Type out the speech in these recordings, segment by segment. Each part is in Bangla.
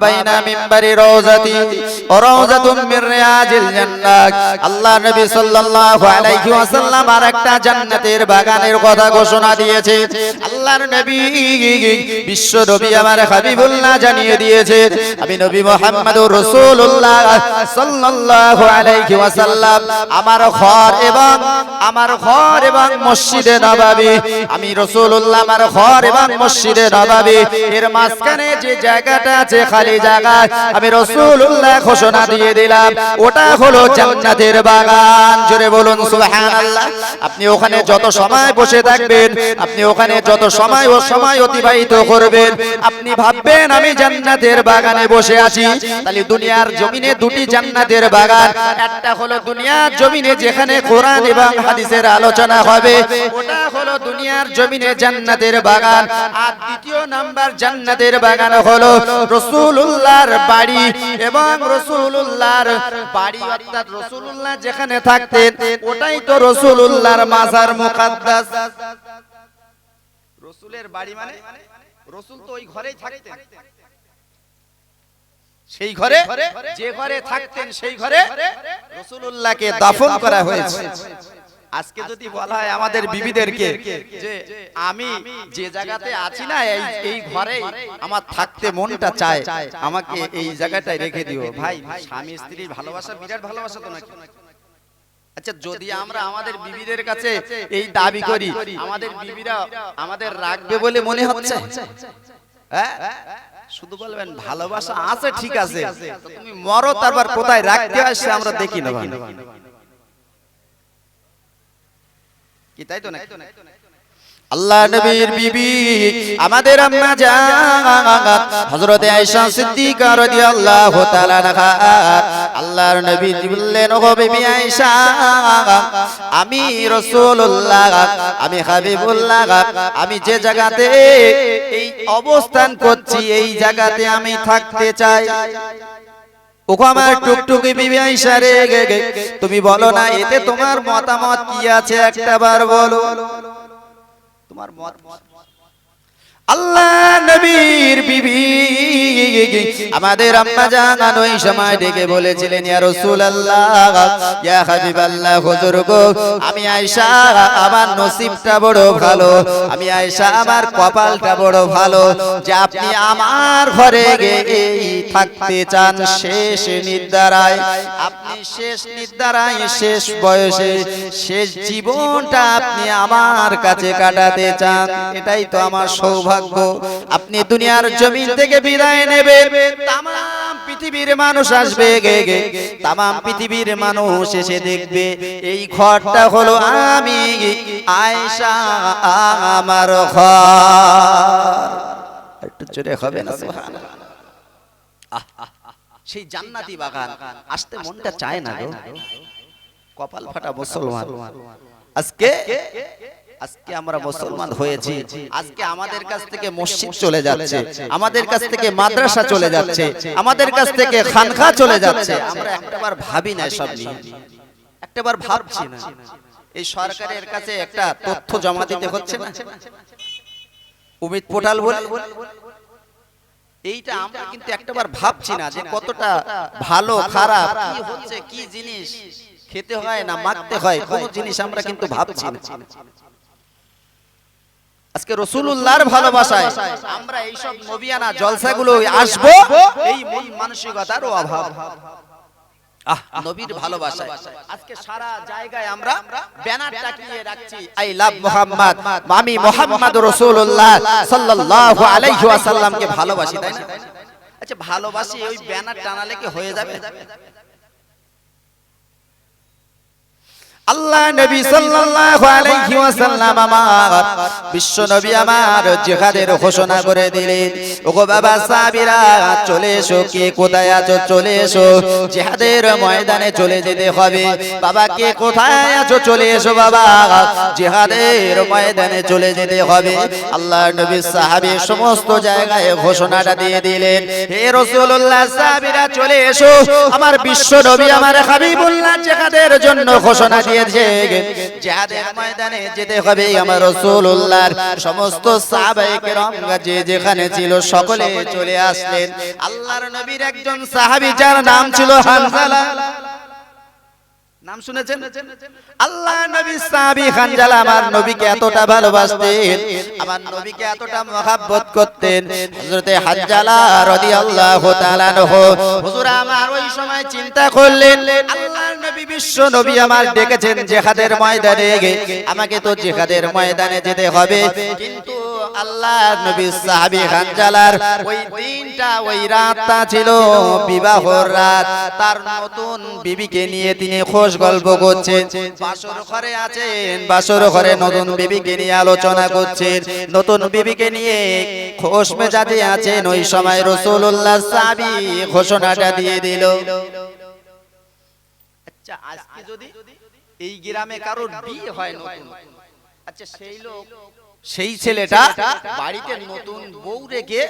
বাইনা মিম্বারি রওজাতি ও রওজাতুম মির রিয়াজিল জান্নাত। আল্লাহ নবী সাল্লাল্লাহু আলাইহি ওয়াসাল্লাম আরেকটা জান্নাতের বাগানের কথা ঘোষণা দিয়েছে। আল্লাহর নবী বিশ্ব নবী আমার হাবিবুল্লাহ জানিয়ে দিয়েছে, আমি নবী মুহাম্মদুর রাসূলুল্লাহ সাল্লাল্লাহু আলাইহি ওয়াসাল্লাম আমার ঘর এবং মসজিদে নববী, আমি রাসূলুল্লাহ আমার ঘর এবং মসজিদে নববী এর মাঝখানে যে জায়গাটা আছে খালি জায়গা, আমি রাসূলুল্লাহ ঘোষণা দিয়ে দিলাম ওটা হলো জান্নাতের বাগান। জোরে বলুন সুবহানাল্লাহ। আপনি ওখানে যত সময় বসে থাকবেন, আপনি ওখানে যত সময় অতিবাহিত করবেন, আপনি ভাববেন আমি জান্নাতের বাগানে বসে আছি। তাহলে দুনিয়ার জমিনে দুটি জান্নাতের বাগান, একটা হলো দুনিয়ার জমিনে যেখানে কোরআন এবং হাদিসের আলোচনা হবে, ওটা হলো দুনিয়ার জমিনে জান্নাতের বাগান। আর দ্বিতীয় নাম্বার জান্নাতের বাগান হলো রাসূলুল্লাহর বাড়ি এবং রাসূলুল্লাহর বাড়ি, অর্থাৎ রাসূলুল্লাহ যেখানে থাকতেন ওটাই তো রাসূলুল্লাহর মাজার মুকাদ্দাস। রাসূলের বাড়ি মানে রাসূল তো ওই ঘরেই থাকতেন, সেই ঘরে যে ঘরে থাকতেন সেই ঘরে রাসূলুল্লাহকে দাফন করা হয়েছে। আজকে যদি বলা হয় আমাদের বিবিদেরকে যে আমি যে জায়গাতে আছি না এই ঘরে আমার থাকতে মনটা চায়, আমাকে এই জায়গাটায় রেখে দিও। ভাই, স্বামী স্ত্রীর ভালোবাসা বিরাট ভালোবাসা তো নাকি? আচ্ছা, যদি আমরা আমাদের বিবিদের কাছে এই দাবি করি, আমাদের বিবিরা আমাদের রাখবে বলে মনে হচ্ছে? হ্যাঁ, শুধু বলবেন ভালোবাসা আছে, ঠিক আছে, তুমি মরো, তারপর কোথায় রাখতে আসছে আমরা দেখি না। কি তাই তো না? আল্লাহ নবীর বিবি আমাদের আম্মা জান হযরত আয়েশা সিদ্দিকা রাদিয়াল্লাহু তাআলা আনহা, আল্লাহর নবী বললেন, ওগো বিবি আয়েশা, আমি রাসূলুল্লাহ, আমি হাবিবুল্লাহ, আমি যে জায়গাতে এই অবস্থান করছি এই জায়গাতে আমি থাকতে চাই। ওগো আমার টুকটুকি বিবি আয়েশা রে, তুমি বলো না এতে তোমার মতামত কি আছে, একটাবার বলো তোমার মত। আল্লাহ নবীর বিবি আমাদের আম্মা জান ওই সময় ডেকে বলেছিলেন, ইয়া রাসূলুল্লাহ, ইয়া হাবিবাল্লাহ, হুজুর গো, আমি আয়েশা আমার নসিবটা বড় ভালো, আমি আয়েশা আমার কপালটা বড় ভালো যে আপনি আমার ঘরে গিয়ে থাকতে চান শেষ নির্ধারায়, আপনি শেষ নির্ধারায় শেষ বয়সে শেষ জীবনটা আপনি আমার কাছে কাটাতে চান। এটাই তো আমার সৌভাগ্য। আপনি দুনিয়ার জমিন থেকে বিদায় নেবেন, তামাম পৃথিবীর মানুষ আসবে, তামাম পৃথিবীর মানুষ এসে দেখবে এই ঘরটা হলো আমি আয়েশা আমার ঘর। একটু জোরে হবে না সুবহানাল্লাহ? সেই জান্নাতি বাগান আসতে মনটা চায় না গো। কপাল ফাটা মুসলমান। আজকে আমরা মুসলমান হয়েছি, আজকে আমাদের কাছ থেকে মসজিদ চলে যাচ্ছে, আমাদের কাছ থেকে মাদ্রাসা চলে যাচ্ছে, আমাদের কাছ থেকে খানকা চলে যাচ্ছে। আমরা একটাবার ভাবি না, সব নিয়ে একটাবার ভাবছি না। এই সরকারের কাছে একটা তথ্য জমা দিতে হচ্ছে না, উমিদ পোর্টাল বলে, এইটা আমরা কিন্তু একটাবার ভাবছি না যে কতটা ভালো খারাপ কি হচ্ছে, কি জিনিস খেতে হয় না মাখতে হয়, কোন জিনিস আমরা কিন্তু ভাবছি না। আজকে রাসূলুল্লাহর ভালোবাসায় আমরা এই সব নবিয়ানা জলসাগুলো আসবো, এই মন মানসিকতার অভাব। নবীর ভালোবাসায় আজকে সারা জায়গায় আমরা ব্যানার টাকিয়ে রাখছি, আই লাভ মুহাম্মদ, আমি মুহাম্মদুর রাসূলুল্লাহ সাল্লাল্লাহু আলাইহি ওয়াসাল্লামকে ভালোবাসি, তাই না? আচ্ছা, ভালোবাসি ওই ব্যানার টানালে কি হয়ে যাবে? আল্লাহ নবী সাল্লাল্লাহু আলাইহি ওয়াসাল্লাম আমার বিশ্ব নবী আমার জিহাদের ঘোষণা করে দিলেন, ওগো বাবা সাহাবীরা চলে এসো, কে কোথায় আছো চলে এসো, জিহাদের ময়দানে চলে যেতে হবে। বাবা কে কোথায় আছো চলে এসো, বাবা জিহাদের ময়দানে চলে যেতে হবে। আল্লাহ নবী সাহাবী সমস্ত জায়গায় ঘোষণাটা দিয়ে দিলেন, হে রাসূলুল্লাহ, সাহাবীরা চলে এসো, আমার বিশ্ব নবী আমার হাবিবুল্লাহ জিহাদের জন্য ঘোষণা দিয়ে দিয়েছে জিহাদের ময়দানে যেতে হবে আমার রাসূলুল্লাহর সমস্ত সাহাবায়ে কেরাম যে যেখানে ছিল সকলে চলে আসলেন আল্লাহর নবীর একজন সাহাবী যার নাম ছিল হানজালা নাম শুনেছেন আল্লাহ নবী সাহাবী হানজালা আমার নবীকে এতটা ভালোবাসতেন আমার নবীকে এতটা মহব্বত করতেন হযরতে হানজালা রাদিয়াল্লাহু তাআলা আনহু হুজুর আমার ওই সময় চিন্তা করলেন আল্লাহর নবী বিশ্ব নবী আমার ডেকেছেন জিহাদের ময়দানে আমাকে তো জিহাদের ময়দানে যেতে হবে কিন্তু আল্লাহর নবী সাহাবী হানজালার ওই দিনটা ওই রাতটা ছিল বিবাহর রাত তার নতুন বিবিকে নিয়ে তিনি খোশ গল্প করছেন বাসর ঘরে আছেন বাসর ঘরে নতুন বিবিকে নিয়ে আলোচনা করছেন নতুন বিবিকে নিয়ে খোশ মেজাজে আছেন ওই সময় রাসূলুল্লাহ সাহাবী ঘোষণাটা দিয়ে দিল আচ্ছা আজকে যদি এই গ্রামে কারোর বিয়ে হয় নতুন আচ্ছা সেই লোক সেই ছেলেটা বাড়িতে নতুন বউ রেখে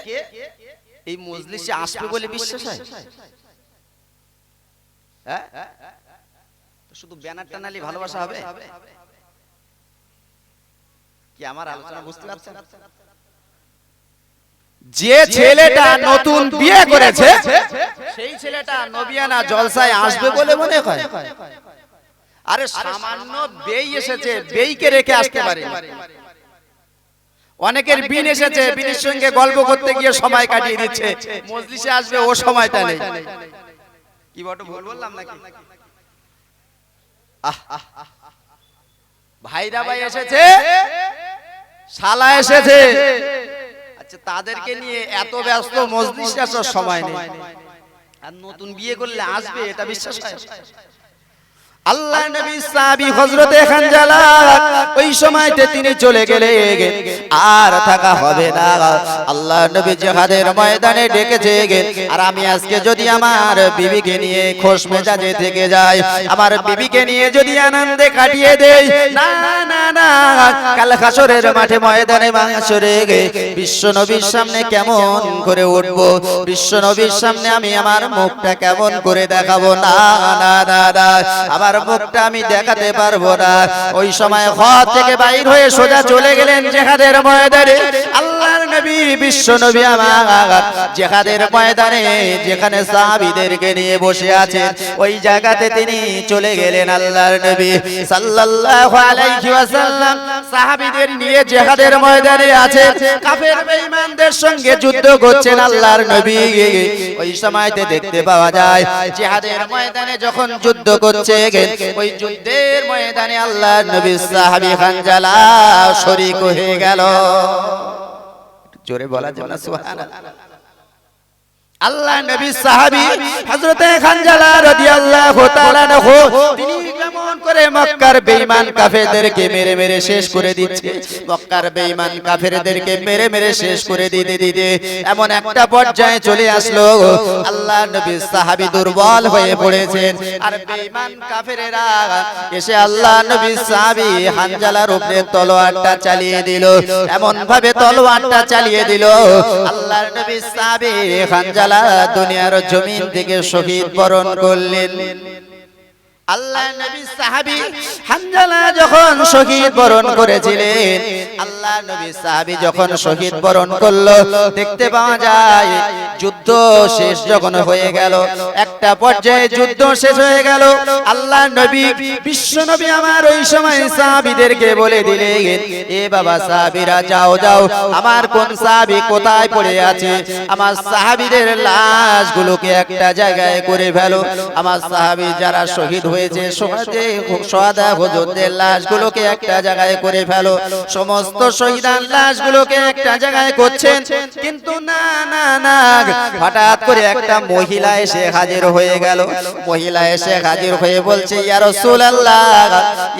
এই মজলিসে আসবে বলে বিশ্বাস হয় হ্যাঁ শুধু ব্যানার টানালি ভালোবাসা হবে কি আমার আলোচনা বুঝতে পারছেন যে ছেলেটা নতুন বিয়ে করেছে সেই ছেলেটা নবিয়ানা জলসায় আসবে বলে মনে হয় আরে সামান্য বেই এসেছে বেইকে রেখে আসতে পারে অনেকের বিন এসেছে বিনের সঙ্গে গল্প করতে গিয়ে সময় কাটিয়ে দিচ্ছে মজলিসে আসবে ও সময়টা নেই কি বড় ভুল বললাম নাকি ভাইরা ভাই এসেছে শালা এসেছে আচ্ছা তাদেরকে নিয়ে এত ব্যস্ত মজলিসে আসার সময় নেই আর নতুন বিয়ে করলে আসবে এটা বিশ্বাস হয় আল্লাহ নবী সাহাবী হযরতে হানজালা ওই সময়তে তিনি চলে গেলেন আর থাকা হবে না আল্লাহ নবী জিহাদের ময়দানে ডেকেছে আর আমি আজকে যদি আমার বিবিকে নিয়ে খোশ মেজাজে থেকে যাই আমার বিবিকে নিয়ে যদি আনন্দে কাটিয়ে দেই না না না কাল হাসরের মাঠে ময়দানে মাহশরে বিশ্ব নবীর সামনে কেমন করে উঠব বিশ্ব নবীর সামনে আমি আমার মুখটা কেমন করে দেখাবো না না না আমার মুখটা আমি দেখাতে পারবো না ওই সময় ঘর থেকে বাইর হয়ে সোজা চলে গেলেন জিহাদের ময়দানে আল্লাহর নবী বিশ্ব নবী আমার জিহাদের ময়দানে যেখানে সাহাবীদেরকে নিয়ে বসে আছেন ওই জায়গাতে তিনি চলে গেলেন আল্লাহর নবী সাল্লাল্লাহু আলাইহি ওয়াসাল্লাম সাহাবীদের নিয়ে জিহাদের ময়দানে আছেন কাফের বেঈমানদের সঙ্গে যুদ্ধ করছেন আল্লাহর নবী ওই সময়তে দেখতে পাওয়া যায় জিহাদের ময়দানে যখন যুদ্ধ করছে ওই যুদ্ধের ময়দানে আল্লাহর নবী সাহাবী হানজালা শরীক হয়ে গেল জোরে বলা যাবে না সুবহানাল্লাহ আল্লাহ নবী সাহাবী হযরতে হানজালা রাদিয়াল্লাহু তাআলা আনহু তিনি কেমন করে মক্কার বেঈমান কাফেরদেরকে মেরে মেরে শেষ করে দিচ্ছে মক্কার বেঈমান কাফেরদেরকে মেরে মেরে শেষ করে দিতে দিতে এমন একটা পর্যায়ে চলে আসলো আল্লাহ নবী সাহাবী দুর্বল হয়ে পড়েছেন আর বেঈমান কাফেরেরা এসে আল্লাহ নবী সাহাবী হানজালার উপরে তলোয়ারটা চালিয়ে দিল এমন ভাবে তলোয়ারটা চালিয়ে দিল আল্লাহর নবী সাহাবী হানজালা দুনিয়ার জমিন থেকে শহীদ বরণ করলেন আল্লাহ নবী সাহাবী হানজালা যখন শহীদ বরণ করেছিলেন আল্লাহ নবী সাহাবী যখন শহীদ বরণ করলো দেখতে পাওয়া যায় যুদ্ধ শেষ যখন হয়ে গেল একটা পর্যায়ে যুদ্ধ শেষ হয়ে গেল আল্লাহ নবী বিশ্ব নবী আমার ওই সময় সাহাবীদেরকে বলে দিলেন এ বাবা সাহাবীরা যাও যাও আমার কোন সাহাবী কোথায় পড়ে আছে আমার সাহাবীদের লাশগুলোকে একটা জায়গায় করে ফেলো আমার সাহাবী যারা শহীদ হয়েছে শহাদা হুজুরদের লাশগুলোকে একটা জায়গায় করে ফেলো সমস্ত শহীদার লাশগুলোকে একটা জায়গায় করছেন কিন্তু না না না হঠাৎ করে একটা মহিলা এসে হাজির হয়ে গেল মহিলা এসে হাজির হয়ে বলছে ইয়া রাসূলুল্লাহ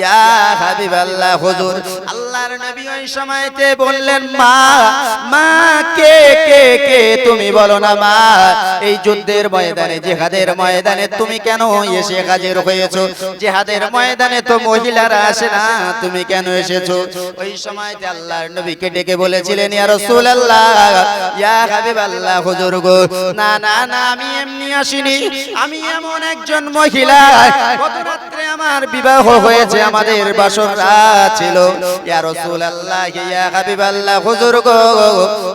ইয়া হাবিবাল্লাহ হুজুর আল্লাহর নবী ওই সময়তে বললেন মা মা কে কে কে তুমি বলো না মা এই যুদ্ধের ময়দানে জিহাদের ময়দানে তুমি কেন এসে হাজির হয়েছো জিহাদের ময়দানে তো মহিলারা আসে না তুমি কেন এসেছো ওই সময়তে আল্লাহর নবীকে ডেকে বলেছিলেন ইয়া রাসূলুল্লাহ ইয়া হাবিবাল্লাহ হুজুর গো না না না আমি এমনি নিয়ে আসিনি, আমি এমন একজন মহিলা গত রাত্রে আমার বিবাহ হয়েছে, আমাদের বাসর রাত ছিল। ইয়া রাসূলুল্লাহ ইয়া হাবিবাল্লাহ, হুজুর গো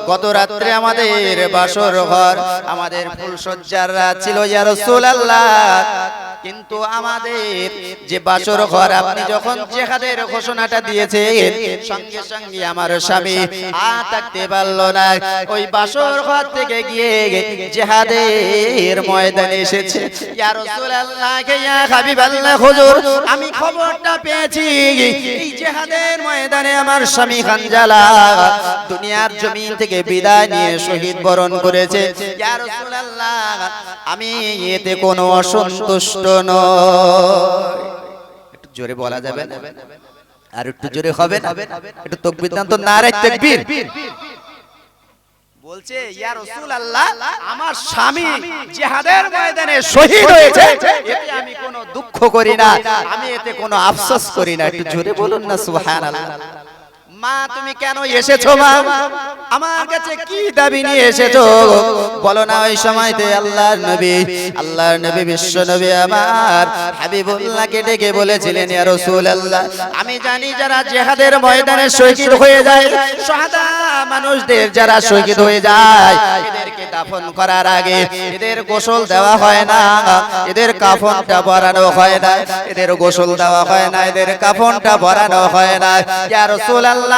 গত রাত্রে আমাদের বাসর ঘর, আমাদের ফুলসজ্জার রাত ছিল ইয়া রাসূলুল্লাহ। কিন্তু আমাদের যে বাসর ঘর আপনি যখন জিহাদের ঘোষণাটা দিয়েছেন, সঙ্গে সঙ্গে আমার স্বামী আর থাকতে পারলো না, ওই বাসর ঘর থেকে গিয়ে জিহাদের ময়দানে এসেছে। ইয়া রাসূলুল্লাহ ইয়া হাবিবাল্লাহ, হুজুর আমি খবরটা পেয়েছি এই জিহাদের ময়দানে আমার স্বামী হানজালা দুনিয়ার জমিন থেকে বিদায় নিয়ে শহীদ বরণ করেছে। ইয়া রাসূলুল্লাহ আমি এতে কোনো অসন্তুষ্ট নয়। একটু জোরে বলা যাবে না? আর একটু জোরে হবে না? একটু তাকবীর দেন তো, নারে তাকবীর। বলছে ইয়া রাসূলুল্লাহ আমার স্বামী জিহাদের ময়দানে শহীদ হয়েছে, এতে আমি কোনো দুঃখ করি না, আমি এতে কোনো আফসোস করি না। একটু জোরে বলুন না সুবহানাল্লাহ। মা তুমি কেন এসেছো মা? আমার কাছে কি দাবি নিয়ে এসেছো বলো না। ওই সময়তে আল্লাহর নবী বিশ্ব নবী আমার হাবিবুল্লাহকে ডেকে বলেছিলেন ইয়া রাসূলুল্লাহ আমি জানি যারা জিহাদের ময়দানে শহীদ হয়ে যায়, শাহাদা মানুষদের যারা শহীদ হয়ে যায়, এদেরকে দাফন করার আগে এদের গোসল দেওয়া হয় না, এদের কাফনটা পরানো হয় না, এদের গোসল দেওয়া হয় না, এদের কাফনটা পরানো হয় না। ইয়া রাসূলুল্লাহ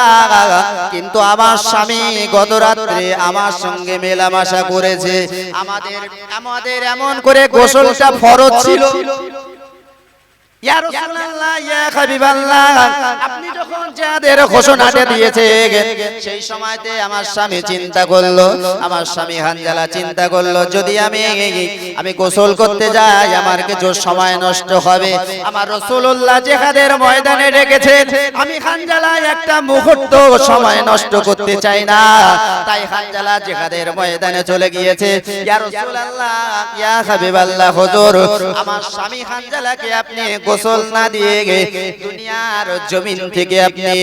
কিন্তু আমার স্বামী গত রাত্রে আমার সঙ্গে মেলামেশা করেছে, আমাদের এমন করে গোসলটা ফরজ ছিল। ইয়া রাসূলুল্লাহ ইয়া হাবিবাল্লাহ আপনি যখন জিহাদের ঘোষণাটা দিয়েছেন, সেই সময়তে আমার স্বামী চিন্তা করলো, আমার স্বামী হানজালা চিন্তা করলো যদি আমি গোসল করতে যাই আমার কিছু সময় নষ্ট হবে। আমার রাসূলুল্লাহ জিহাদের ময়দানে রেখেছেন, আমি হানজালা একটা মুহূর্ত সময় নষ্ট করতে চাই না, তাই হানজালা জিহাদের ময়দানে চলে গিয়েছে। ইয়া রাসূলুল্লাহ ইয়া হাবিবাল্লাহ হুজুর আমার স্বামী হানজালাকে আপনি গোসল না দিয়ে দুনিয়ার জমিন থেকে আপনি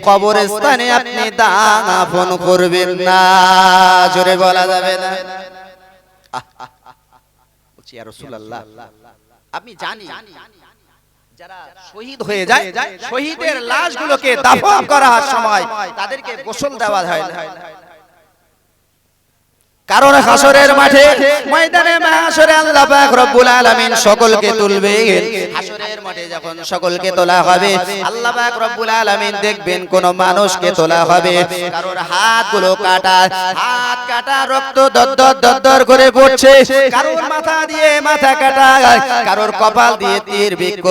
কবরস্থানে আপনি দাফন করবেন না। জোরে বলা যাবে না? বলছি ইয়া রাসূলুল্লাহ আমি জানি যারা শহীদ হয়ে যায়, শহীদের লাশগুলোকে দাফন করার সময় তাদেরকে গোসল দেওয়া হয় না, কারণ হাসরের মাঠে ময়দানে মাহশরে আল্লাহ পাক রব্বুল আলামিন সকলকে তুলবেন। হাসরের মাঠে যখন সকলকে তোলা হবে আল্লাহ পাক রব্বুল আলামিন দেখবেন কোন মানুষকে তোলা হবে কারোর হাতগুলো কাটা, হাত কাটা, রক্ত দরদর দরদর করে পড়ছে, কারোর মাথা দিয়ে মাথা কাটা, কারোর কপাল দিয়ে তীর বিদ্ধ,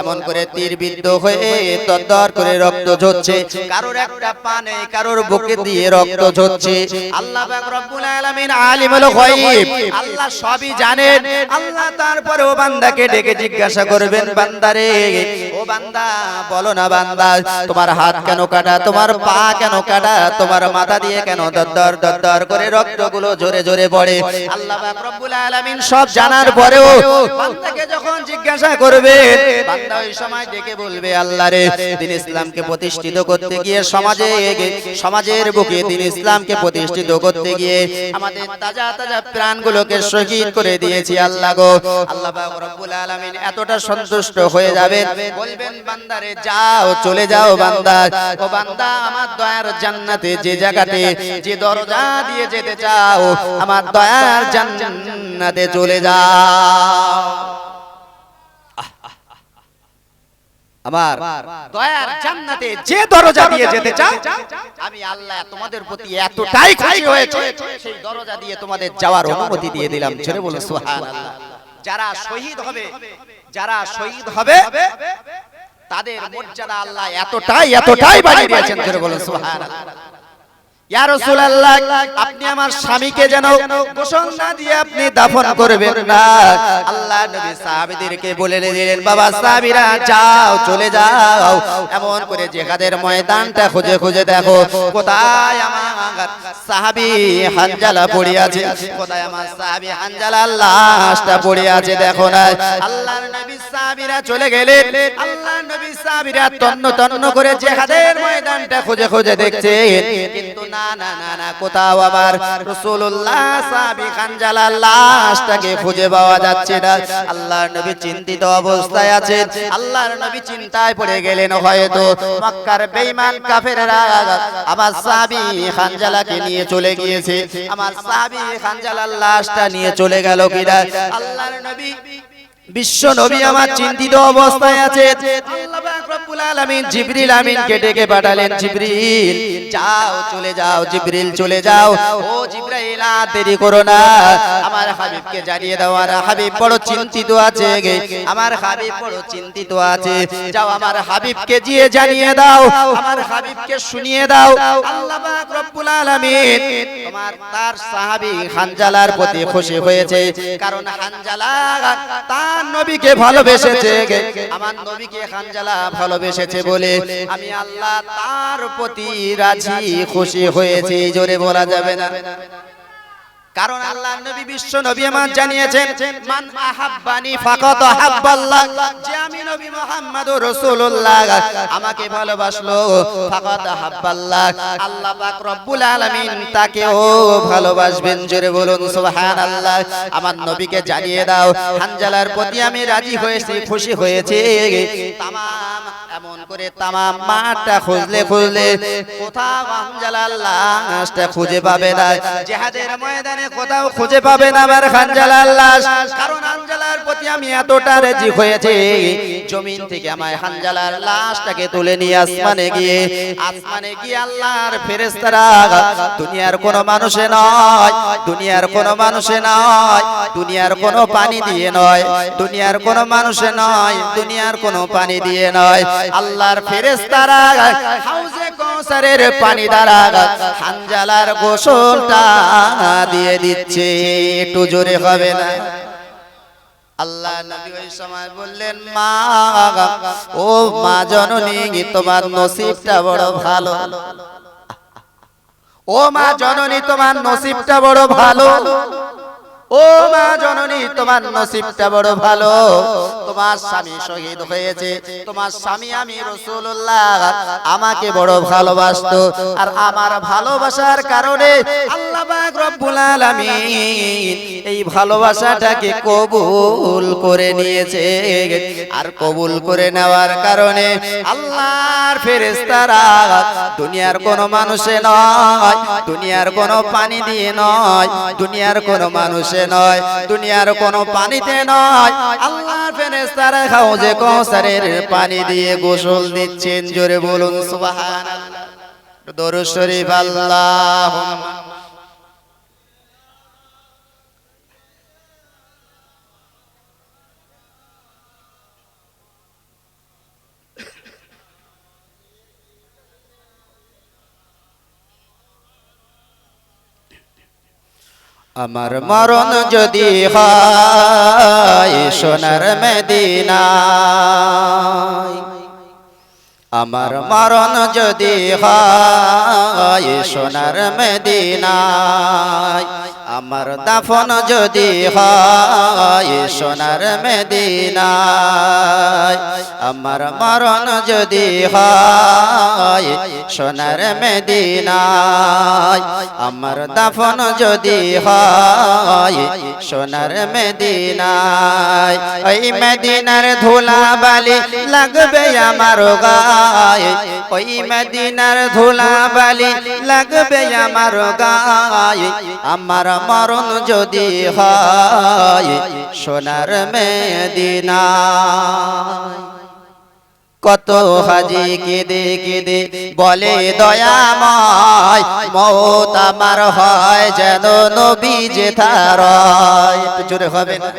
এমন করে তীর বিদ্ধ হয়ে দরদর করে রক্ত ঝরছে, কারোর একটা পা নেই, কারোর বুকে দিয়ে রক্ত ঝরছে। আল্লাহ পাক রব্বুল আলামিন আলিমুল গায়ব, আল্লাহ সবই জানেন। আল্লাহ তারপরে ও বান্দাকে ডেকে জিজ্ঞাসা করবেন, বান্দারে ও বান্দা বলো না বান্দা তোমার হাত কেন কাটা, তোমার পা কেন কাটা, তোমার মাথা দিয়ে কেন দরদর দরদর করে রক্তগুলো জোরে জোরে পড়ে। আল্লাহ পাক রব্বুল আলামিন সব জানার পরেও বান্দাকে যখন জিজ্ঞাসা করবে, বান্দা ওই সময় ডেকে বলবে আল্লাহ রে দ্বীন ইসলামকে প্রতিষ্ঠিত করতে গিয়ে সমাজের বুকে দ্বীন ইসলামকে প্রতিষ্ঠিত করতে গিয়ে আমাদের তাজা তাজা প্রাণগুলোকে শহীদ করে দিয়েছি আল্লাহ গো। আল্লাহ পাক রব্বুল আলামিন এতটা সন্তুষ্ট হয়ে যাবেন, বলবেন বান্দারে যাও চলে যাও বান্দা, ও বান্দা আমার দয়ার জান্নাতে যে জায়গাতে যে দরজা দিয়ে যেতে চাও আমার দয়ার জান্নাতে চলে যাও। আমার দয়ার জান্নাতে যে দরজা দিয়ে যেতে চাও আমি আল্লাহ তোমাদের প্রতি এতটাই খুশি হয়েছে সেই দরজা দিয়ে তোমাদের যাওয়ার অনুমতি দিয়ে দিলাম। জোরে বলো সুবহানাল্লাহ। যারা শহীদ হবে তাদের মর্যাদা আল্লাহ এতটাই বাড়িয়ে দিয়েছেন। জোরে বলো সুবহানাল্লাহ। ইয়া রাসূলুল্লাহ আপনি আমার স্বামীকে যেন গোসল না দিয়ে আপনি দাফন করবেন না। আল্লাহ নবী সাহাবীদেরকে বলে দিলেন, বাবা সাহাবীরা যাও চলে যাও, এমন করে জিহাদের ময়দানটা খুঁজে খুঁজে দেখো কোথায় আমার সাহাবী হানজালা পড়ে আছে, কোথায় আমার সাহাবী হানজালার লাশটা পড়ে আছে দেখো না। আল্লাহর নবী সাহাবীরা চলে গেলেন, আল্লাহর নবী সাহাবীরা তন্ন তন্ন করে জিহাদের ময়দানটা খুঁজে খুঁজে দেখছেন, কিন্তু না না না না, কোথাও আমার রাসূলুল্লাহ সাহাবী খানজালার লাশটাকে খুঁজে পাওয়া যাচ্ছে না। আল্লাহর নবী চিন্তিত অবস্থায় আছেন। আল্লাহর নবী চিন্তায় পড়ে গেলেন, হয়তো মক্কার বেঈমান কাফেররা আমার সাহাবী খানজালাকে নিয়ে চলে গিয়েছে, আমার সাহাবী খানজালার লাশটা নিয়ে চলে গেল কিনা। আল্লাহর নবী বিশ্ব নবী আমার চিন্তিত অবস্থায় আছে। আল্লাহ পাক রব্বুল আলামিন জিবরিল আমিনকে ডেকে পাঠালেন, জিবরিল যাও, চলে যাও, জিবরিল চলে যাও, ও জিবরাইল আর দেরি করো না, আমার হাবিবকে জানিয়ে দাও, আর হাবিব বড় চিন্তিত আছে, আমার হাবিব বড় চিন্তিত আছে, যাও আমার হাবিবকে গিয়ে জানিয়ে দাও, আমার হাবিবকে শুনিয়ে দাও। আল্লাহ পাক রব্বুল আলামিন তোমার তার সাহাবী হানজালার প্রতি খুশি হয়েছে, কারণ হানজালা তার নবীকে ভালোবেসেছে, আমার নবীকে হানজালা ভালোবেসেছে বলে আমি আল্লাহ তার প্রতি রাজি খুশি হয়েছি। জোরে বলা যাবে না, কারণ আল্লাহর নবী বিশ্ব নবী আমার জানিয়েছেন, মান আহাব্বানি ফাকাত আহাব্বাল্লাহ, যে আমি নবী মুহাম্মদুর রাসূলুল্লাহ আমাকে ভালোবাসলো, ফাকাত আহাব্বাল্লাহ, আল্লাহ পাক রব্বুল আলামিন তাকেও ভালোবাসবেন। জোরে বলুন সুবহানাল্লাহ। আমার নবীকে জানিয়ে দাও, হানজালার প্রতি আমি রাজি হয়েছি, খুশি হয়েছি। তামাম এমন করে তামাম মাঠটা খুঁজলে খুঁজলে কোথাও হানজালার লাশটা খুঁজে পাবে না, জিহাদের ময়দানে কোথাও খুঁজে পাবে না আমার হানজালার লাশ, কারণ হানজালার প্রতি আমি এতটা রাজি হয়েছি, জমিন থেকে আমার হানজালার লাশটাকে তুলে নিয়ে আসমানে গিয়ে আল্লাহর ফেরেশতারা, দুনিয়ার কোনো মানুষে নয়, দুনিয়ার কোনো মানুষে নয়, দুনিয়ার কোনো পানি দিয়ে নয়, দুনিয়ার কোনো মানুষে নয়, দুনিয়ার কোনো পানি দিয়ে নয়, আল্লাহর ফেরেশতারা হাউজে কাউসারের পানি দ্বারা হানজালার গোসলটা দিয়ে দিচ্ছে। একটু জোরে হবে না? আল্লাহ নবী ওই সময় বললেন, মা, ও মা জননী, তোমার নসিবটা বড় ভালো, ও মা জননী তোমার নসিবটা বড় ভালো, ও মা জননী তোমার নসিবটা বড় ভালো, তোমার স্বামী শহীদ হয়েছে, তোমার স্বামী আমি রাসূলুল্লাহ আমাকে বড় ভালোবাসতো, আর আমার ভালোবাসার কারণে আল্লাহ পাক রব্বুল আলামিন এই ভালোবাসাটাকে কবুল করে নিয়েছে, আর কবুল করে নেওয়ার কারণে আল্লাহর ফেরেশতারা দুনিয়ার কোনো মানুষে নয়, দুনিয়ার কোনো পানি দিয়ে নয়, দুনিয়ার কোনো মানুষে নয়, দুনিয়ার কোনো পানিতে নয়, আল্লাহর ফেরেশতারা হাউজে কাউসারের পানি দিয়ে গোসল দিচ্ছেন। জোরে বলুন সুবহানাল্লাহ। দরুদ শরীফ আল্লাহুম্মা আমার মরণ যদি হয় সোনার মদিনায়, আমার মরণ যদি হয় সোনার মদিনায়, আমার দাফন যদি হয় সোনার মদিনায়, আমার মরণ যদি হয় সোনার মদিনায়, আমার দাফন যদি হয় সোনার মদিনায়, ওই মদিনার ধুলা বালি লাগবে আমার গায়ে, ওই মদিনার ধুলা বালি লাগবে আমার গায়ে, আমার মরণ যদি হয় সোনার মদিনায়। কত হাজি কেঁদে কেঁদে বলে দয়াময়, মওত আমার হয় যেন নবী যেথার। একটু জোরে হবে না?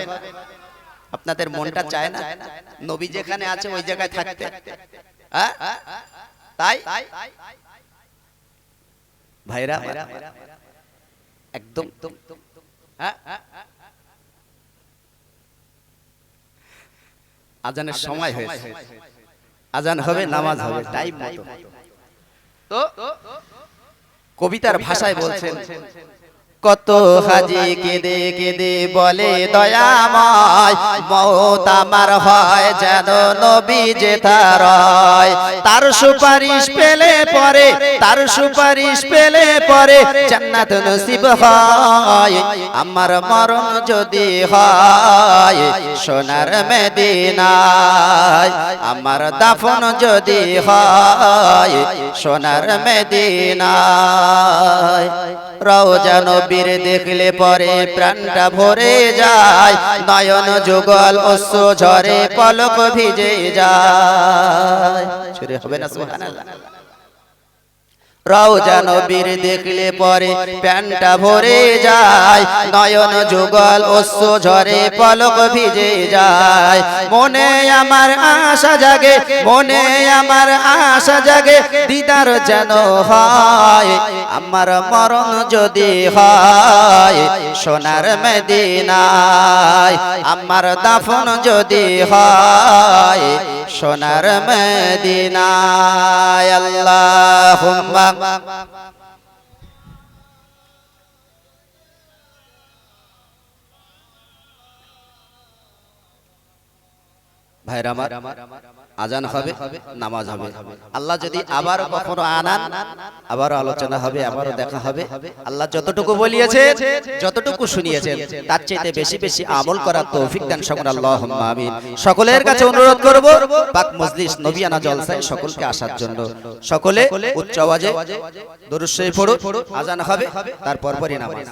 আপনাদের মনটা চায় না নবী যেখানে আছে ওই জায়গায় থাকতে? তাই ভাইরা একদম আজানের সময় হয়েছে, আজান হবে, নামাজ হবে টাইম মতো। তো কবিতার ভাষায় বলছেন, কত হাজি কেঁদে কেঁদে বলে দয়াময় মওত আমার হয় যেন নবী যে তার সুপারিশ পেলে পরে তার সুপারিশ পেলে পরে জান্নাত নসিব হয় আমার মরণ যদি হয় সোনার মদিনায় আমার দাফন যদি হয় সোনার মদিনায় রওজা নবীর দেখলে পরে প্রাণটা ভরে যায় নয়ন যুগল অশ্রু ঝরে পলক ভিজে যায় শুরু হবে না সুবহানাল্লাহ রওজা নবীর দেখলে পরে প্রাণটা ভরে যায় নয়ন যুগল অশ্রু ঝরে পলক ভিজে যায় মনে আমার আশা জাগে মনে আমার আশা জাগে দিদার যেন হয় আমার মরণ যদি হয় সোনার মদিনায় আমার দাফন যদি হয় সোনার মদিনায় আল্লাহুম্মা ভাইরা আমার আজান হবে নামাজ হবে আল্লাহ যদি আবার কখনো আনান আবার আলোচনা হবে আবারও দেখা হবে আল্লাহ যতটুকু বলিয়েছে যতটুকু শুনিয়েছেন তার চাইতে বেশি বেশি আমল করার তৌফিক দান করুন আল্লাহুম্মা আমিন সকলের কাছে অনুরোধ করব পাক মজলিস নবিয়ানা জলসায় সকলকে আসার জন্য সকলে উচ্চ আওয়াজে দরুদ শরীফ পড়ুন আজান হবে তারপর পরই নামাজ